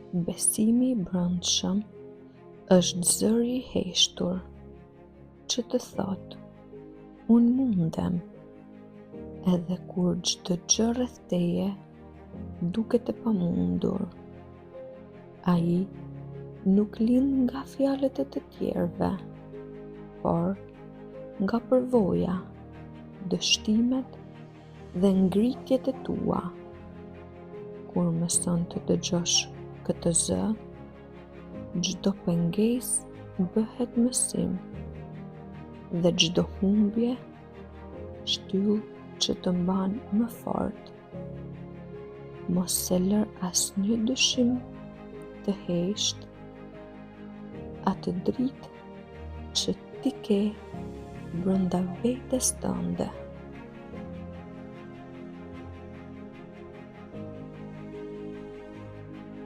Besimi i brendshëm është zëri i heshtur që të thotë unë mundem, edhe kur çdo gjë rreth teje duket e pamundur. Ai nuk lind nga fjalët e të tjerëve, por nga përvoja, dështimet dhe ngritjet e tua. Kur mëson të dëgjosh këtë zë, çdo pengesë bëhet mësim dhe çdo humbje shtyllë që të mban më fort. Mos e lër asnjë dyshim të heshtë atë dritë që ti ke brenda vetes tënde.